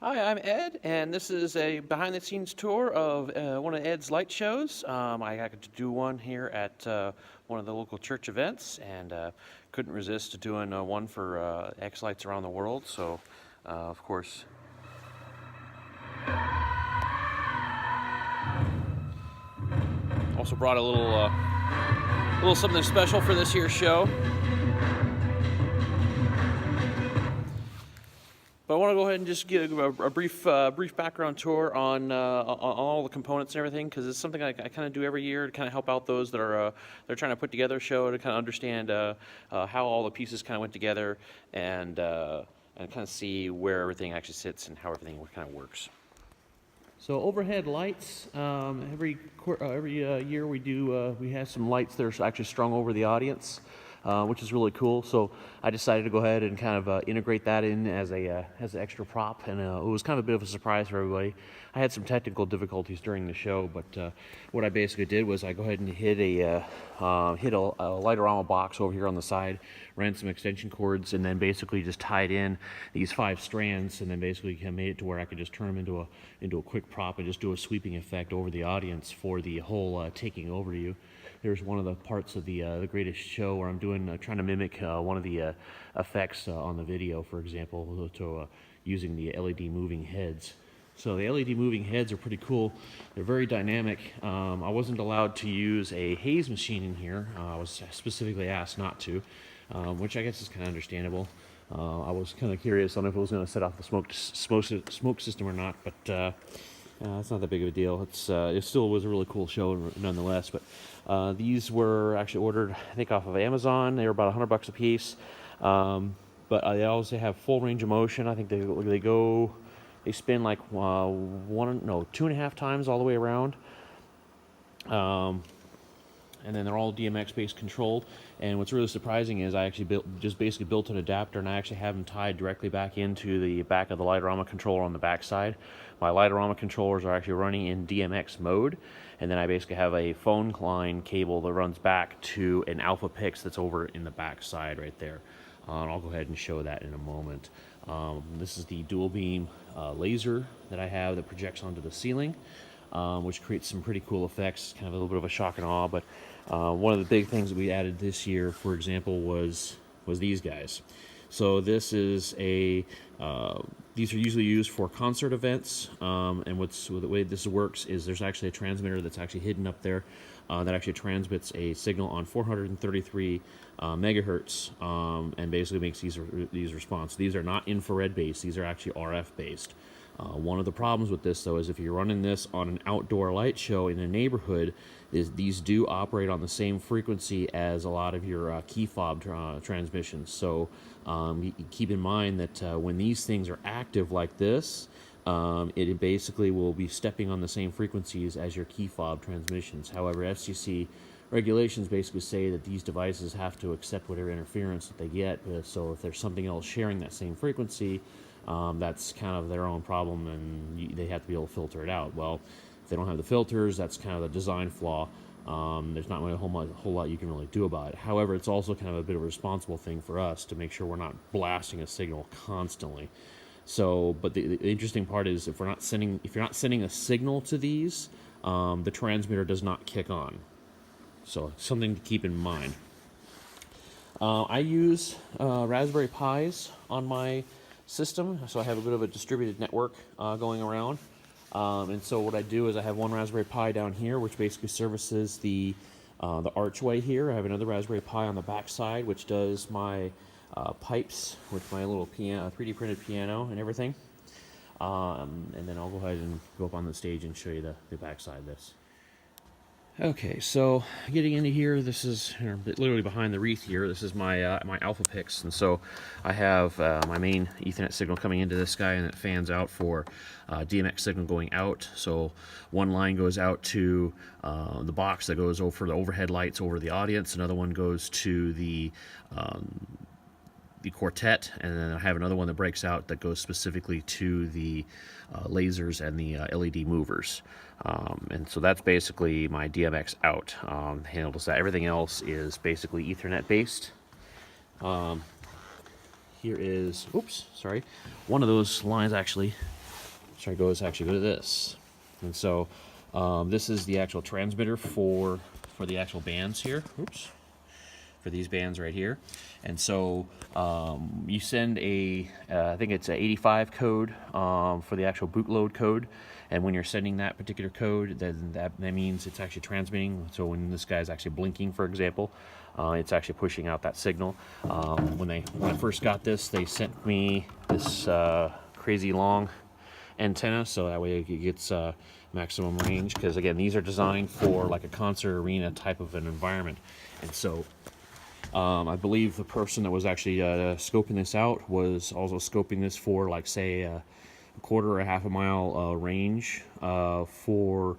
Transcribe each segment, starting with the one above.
Hi, I'm Ed, and this is a behind-the-scenes tour of one of Ed's light shows. I got to do one here at one of the local church events, and couldn't resist doing one for X Lights around the world. So, of course, also brought a little something special for this here show. But I want to go ahead and just give a brief background tour on all the components and everything, because it's something I kind of do every year to kind of help out those that are they're trying to put together a show, to kind of understand how all the pieces kind of went together, and kind of see where everything actually sits and how everything kind of works. So overhead lights, every year we have some lights that are actually strung over the audience, which is really cool. So I decided to go ahead and kind of integrate that in as an extra prop, and it was kind of a bit of a surprise for everybody. I had some technical difficulties during the show, but what I basically did was I go ahead and hit a Light-o-Rama box over here on the side, ran some extension cords, and then basically just tied in these 5 strands, and then basically made it to where I could just turn them into a quick prop and just do a sweeping effect over the audience for the whole taking over to you. There's one of the parts of the greatest show where I'm trying to mimic one of the effects on the video, for example, using the LED moving heads. So the LED moving heads are pretty cool. They're very dynamic. I wasn't allowed to use a haze machine in here. I was specifically asked not to, which I guess is kind of understandable. I was kind of curious on if it was going to set off the smoke system or not, but it's not that big of a deal. It still was a really cool show nonetheless. But these were actually ordered, I think, off of Amazon. They were about $100 a piece. But they also have full range of motion. I think they spin like 2.5 times all the way around. And then they're all DMX-based controlled. And what's really surprising is I actually basically built an adapter, and I actually have them tied directly back into the back of the Light-o-Rama controller on the back side. My Light-o-Rama controllers are actually running in DMX mode, and then I basically have a phone line cable that runs back to an Alpha Pix that's over in the back side right there. And I'll go ahead and show that in a moment. This is the dual beam laser that I have that projects onto the ceiling, which creates some pretty cool effects, kind of a little bit of a shock and awe. But one of the big things that we added this year, for example, was these guys. So this is these are usually used for concert events, and the way this works is there's actually a transmitter that's actually hidden up there that actually transmits a signal on 433 megahertz, and basically makes these response. These are not infrared based; these are actually RF based. One of the problems with this, though, is if you're running this on an outdoor light show in a neighborhood, these do operate on the same frequency as a lot of your key fob transmissions. So keep in mind that when these things are active like this, it basically will be stepping on the same frequencies as your key fob transmissions. However, FCC regulations basically say that these devices have to accept whatever interference that they get. So if there's something else sharing that same frequency, that's kind of their own problem, and they have to be able to filter it out. Well, if they don't have the filters, that's kind of a design flaw. There's not really a whole lot you can really do about it. However, it's also kind of a bit of a responsible thing for us to make sure we're not blasting a signal constantly. So, but the interesting part is if you're not sending a signal to these, the transmitter does not kick on. So something to keep in mind. I use Raspberry Pis on my system, so I have a bit of a distributed network going around. And so what I do is I have one Raspberry Pi down here, which basically services the archway here. I have another Raspberry Pi on the back side, which does my pipes with my little 3D printed piano and everything. And then I'll go ahead and go up on the stage and show you the back side of this. Okay, so getting into here, this is literally behind the wreath here. This is my my Alpha Pix, and so I have my main Ethernet signal coming into this guy, and it fans out for DMX signal going out. So one line goes out to the box that goes over the overhead lights over the audience. Another one goes to the Quartet, and then I have another one that breaks out that goes specifically to the lasers and the LED movers. And so that's basically my DMX out. Handles that. Everything else is basically Ethernet based. Here is, one of those lines actually Sorry, go to this. And so this is the actual transmitter for the actual bands here. Oops. For these bands right here. And so you send I think it's a 85 code for the actual bootload code. And when you're sending that particular code, then that means it's actually transmitting. So when this guy's actually blinking, for example, it's actually pushing out that signal. When I first got this, they sent me this crazy long antenna, so that way it gets maximum range. Because again, these are designed for like a concert arena type of an environment. And so I believe the person that was actually scoping this out was also scoping this for, like, say, a quarter or a half a mile range for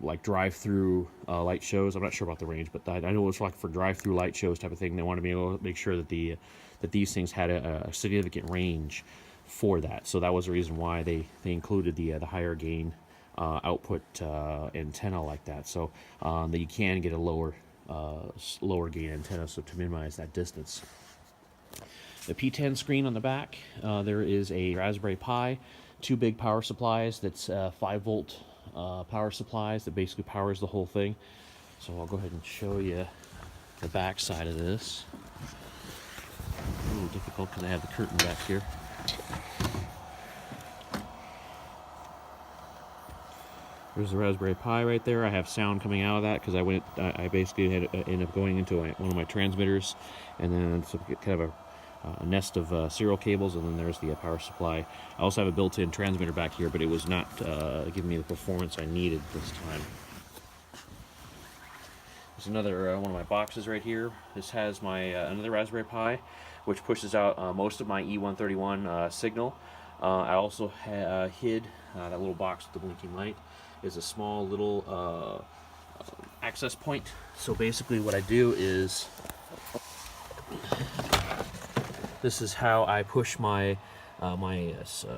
like drive-through light shows. I'm not sure about the range, but I know it was like for drive-through light shows type of thing. They wanted to be able to make sure that that these things had a significant range for that. So that was the reason why they included the higher gain output antenna like that, so that you can get a lower gain antenna, so to minimize that distance. The P10 screen on the back, there is a Raspberry Pi, 2 big power supplies. That's 5-volt power supplies that basically powers the whole thing. So I'll go ahead and show you the back side of this. A little difficult because I have the curtain back here. There's the Raspberry Pi right there. I have sound coming out of that because I basically ended up going into one of my transmitters, and then it's kind of a nest of serial cables, and then there's the power supply. I also have a built-in transmitter back here, but it was not giving me the performance I needed this time. There's another one of my boxes right here. This has my another Raspberry Pi, which pushes out most of my E131 signal. I also hid that little box with the blinking light. Is a small little access point. So basically what I do is, this is how I push my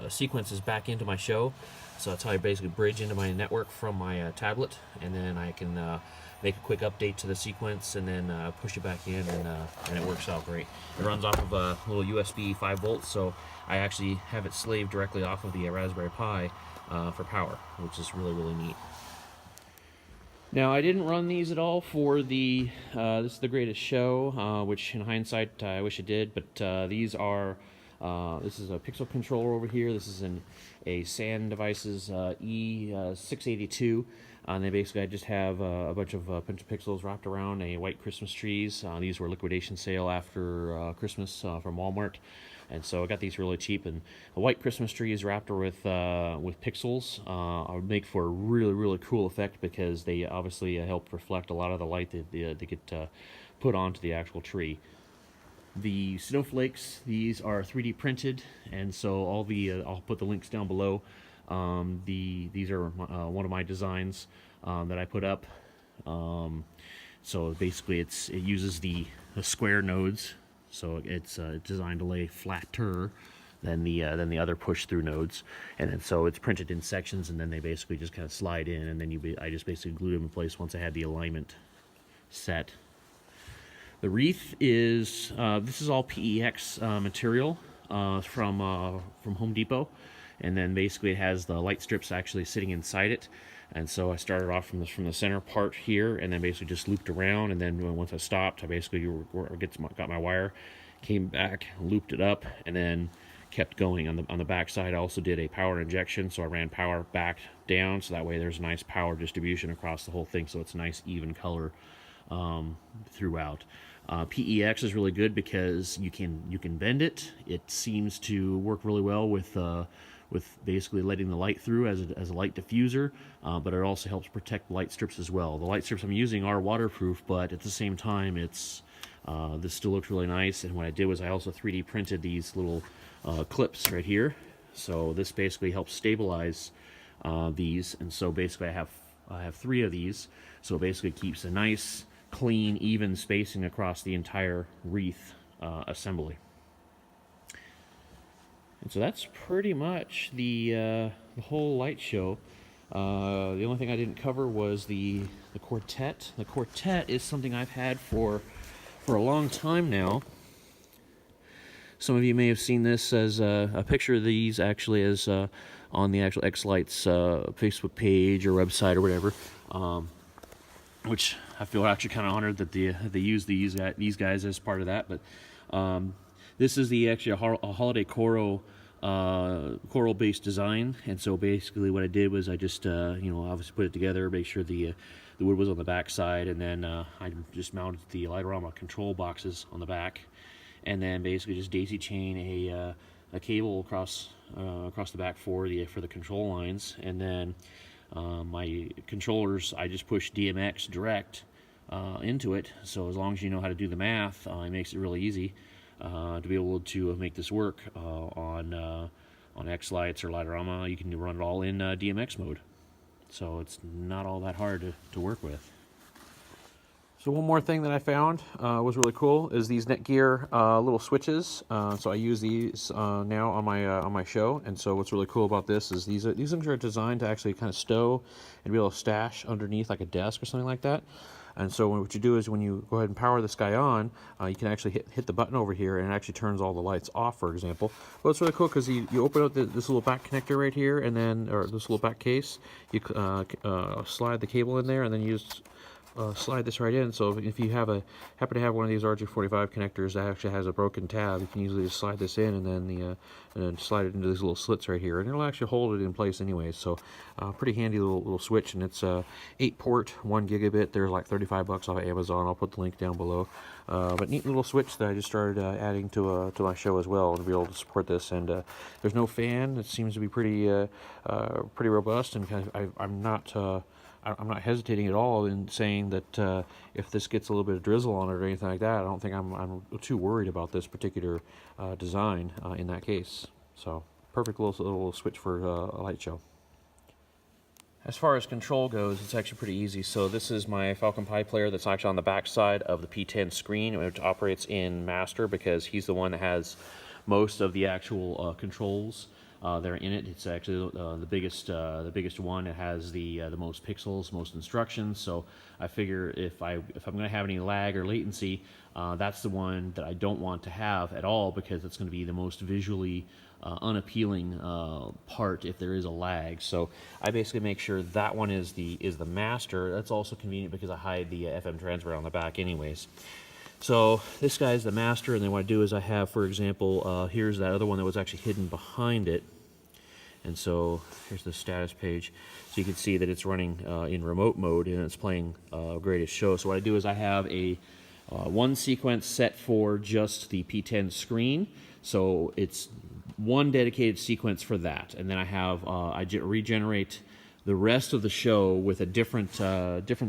sequences back into my show. So that's how I basically bridge into my network from my tablet, and then I can make a quick update to the sequence and then push it back in, and it works out great. It runs off of a little USB 5 volts, so I actually have it slaved directly off of the Raspberry Pi for power, which is really, really neat. Now, I didn't run these at all for the This is the Greatest Show, which in hindsight I wish I did, but these are, this is a pixel controller over here. This is a SAN Devices E682, and they basically, I just have a bunch of pixels wrapped around a white Christmas trees. These were liquidation sale after Christmas from Walmart. And so I got these really cheap, and a white Christmas tree is wrapped with pixels. Would make for a really, really cool effect because they obviously help reflect a lot of the light that they get put onto the actual tree. The snowflakes, these are 3D printed, and so all the I'll put the links down below. These are one of my designs that I put up. So basically, it uses the square nodes. So it's designed to lay flatter than the other push-through nodes, and then so it's printed in sections, and then they basically just kind of slide in, and then I just basically glued them in place once I had the alignment set. The wreath is this is all PEX material from Home Depot, and then basically it has the light strips actually sitting inside it. And so I started off from the center part here, and then basically just looped around, and then once I stopped, I basically got my wire, came back, looped it up, and then kept going. On the back side, I also did a power injection, so I ran power back down, so that way there's nice power distribution across the whole thing, so it's nice even color throughout. PEX is really good because you can bend it. It seems to work really well with basically letting the light through as a light diffuser, but it also helps protect light strips as well. The light strips I'm using are waterproof, but at the same time, this still looks really nice. And what I did was I also 3D printed these little clips right here. So this basically helps stabilize these, and so basically I have 3 of these. So it basically keeps a nice, clean, even spacing across the entire wreath assembly. And so that's pretty much the whole light show. The only thing I didn't cover was the Quartet. The Quartet is something I've had for a long time now. Some of you may have seen this as a picture of these actually as on the actual X-Lights Facebook page or website or whatever, which I feel actually kind of honored that they use these guys as part of that. But this is actually a holiday coral based design, and so basically what I did was I just obviously put it together, make sure the wood was on the back side, and then I just mounted the Light-o-Rama control boxes on the back, and then basically just daisy chain a cable across the back for the control lines, and then my controllers, I just push DMX direct into it. So as long as you know how to do the math, it makes it really easy to be able to make this work on X-Lights or Light-o-Rama. You can run it all in DMX mode, so it's not all that hard to work with. So one more thing that I found was really cool is these Netgear little switches. So I use these now on my show, and so what's really cool about this is these things are designed to actually kind of stow and be able to stash underneath like a desk or something like that. And so what you do is when you go ahead and power this guy on, you can actually hit the button over here, and it actually turns all the lights off, for example. Well, it's really cool because you open up this little back connector right here, and then, or this little back case, you slide the cable in there, and then you just slide this right in. So if you happen to have one of these RJ45 connectors that actually has a broken tab, you can easily just slide this in, and then slide it into these little slits right here, and it'll actually hold it in place anyways. So pretty handy little switch, and it's 8-port, 1 gigabit. They're like $35 off of Amazon. I'll put the link down below. But neat little switch that I just started adding to my show as well to be able to support this. And there's no fan. It seems to be pretty robust, and kind of, I'm not hesitating at all in saying that if this gets a little bit of drizzle on it or anything like that, I don't think I'm too worried about this particular design in that case. So perfect little switch for a light show. As far as control goes, it's actually pretty easy. So this is my Falcon Pi player that's actually on the back side of the P10 screen, which operates in master because he's the one that has most of the actual controls that are in it. It's actually the biggest one. It has the most pixels, most instructions. So I figure if I'm going to have any lag or latency, that's the one that I don't want to have at all, because it's going to be the most visually unappealing part if there is a lag. So I basically make sure that one is the master. That's also convenient because I hide the FM transmitter on the back anyways. So this guy's the master, and then what I do is I have, for example, here's that other one that was actually hidden behind it. And so here's the status page. So you can see that it's running in remote mode, and it's playing Greatest Show. So what I do is I have a one sequence set for just the P10 screen. So it's one dedicated sequence for that. And then I have, I regenerate the rest of the show with a different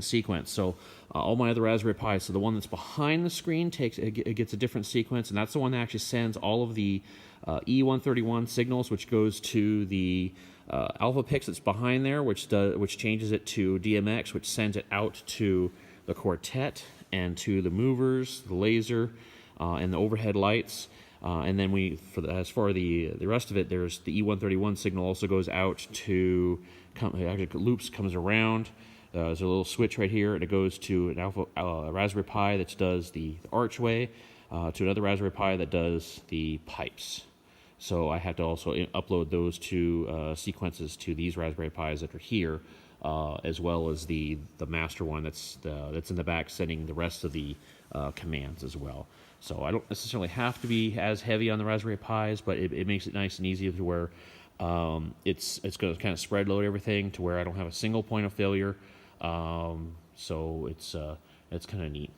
sequence. So all my other Raspberry Pis, so the one that's behind the screen it gets a different sequence, and that's the one that actually sends all of the E131 signals, which goes to the alpha pix that's behind there, which changes it to DMX, which sends it out to the Quartet and to the movers, the laser, and the overhead lights. And then as far the rest of it, there's the E131 signal also goes out to actually loops, comes around. There's a little switch right here, and it goes to an Raspberry Pi that does the archway, to another Raspberry Pi that does the pipes. So I have to also upload those two sequences to these Raspberry Pis that are here, as well as the master one that's in the back, sending the rest of the commands as well. So I don't necessarily have to be as heavy on the Raspberry Pis, but it makes it nice and easy to where it's going to kind of spread load everything to where I don't have a single point of failure. So it's kind of neat.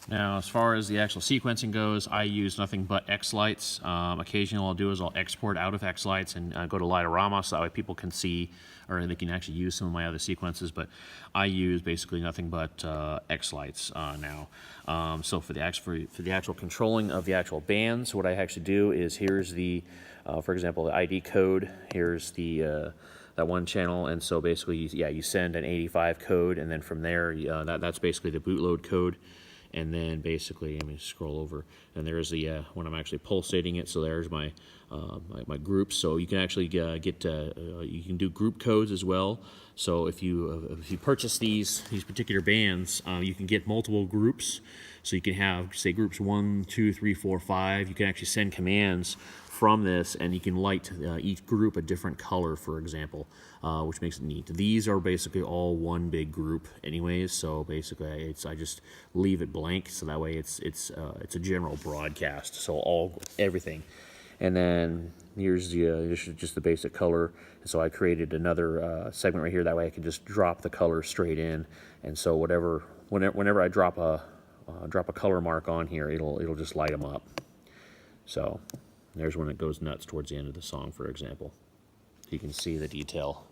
Now, as far as the actual sequencing goes, I use nothing but X-Lights. Occasionally, what I'll do is I'll export out of X-Lights and go to Light-o-Rama, so that way people can see, or they can actually use some of my other sequences. But I use basically nothing but X-Lights now. So for the actual controlling of the actual bands, what I actually do is here's the, for example, the ID code. Here's the that one channel, and so basically, you send an 85 code, and then from there, that's basically the bootload code. And then basically, let me scroll over, and there's the when I'm actually pulsating it. So there's my my groups. So you can actually get you can do group codes as well. So if you purchase these particular bands, you can get multiple groups. So you can have, say, groups 1, 2, 3, 4, 5. You can actually send commands from this, and you can light each group a different color, for example, which makes it neat. These are basically all one big group anyways, so basically I just leave it blank, so that way it's a general broadcast, so everything. And then here's just the basic color. So I created another segment right here, that way I can just drop the color straight in, and so whenever I drop a color mark on here, it'll just light them up. So there's when it goes nuts towards the end of the song, for example. You can see the detail,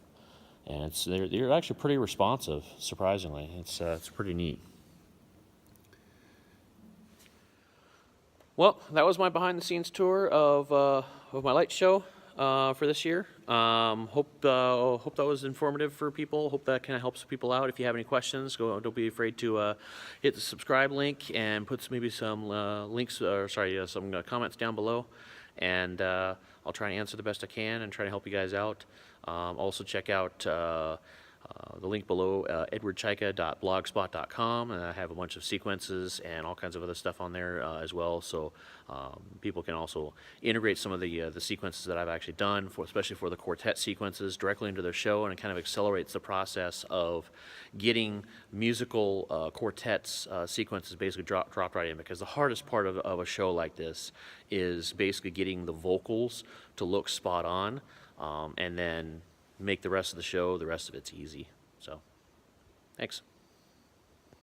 and they're actually pretty responsive. Surprisingly, it's pretty neat. Well, that was my behind-the-scenes tour of my light show for this year. Hope that was informative for people. Hope that kind of helps people out. If you have any questions, don't be afraid to hit the subscribe link and put maybe some some comments down below, and I'll try and answer the best I can and try to help you guys out. Also check out the link below, edwardchaika.blogspot.com, and I have a bunch of sequences and all kinds of other stuff on there as well, so people can also integrate some of the sequences that I've actually done, especially for the quartet sequences, directly into their show, and it kind of accelerates the process of getting musical quartets sequences basically dropped right in, because the hardest part of a show like this is basically getting the vocals to look spot on, and then make the rest of the show, the rest of it's easy. So, thanks.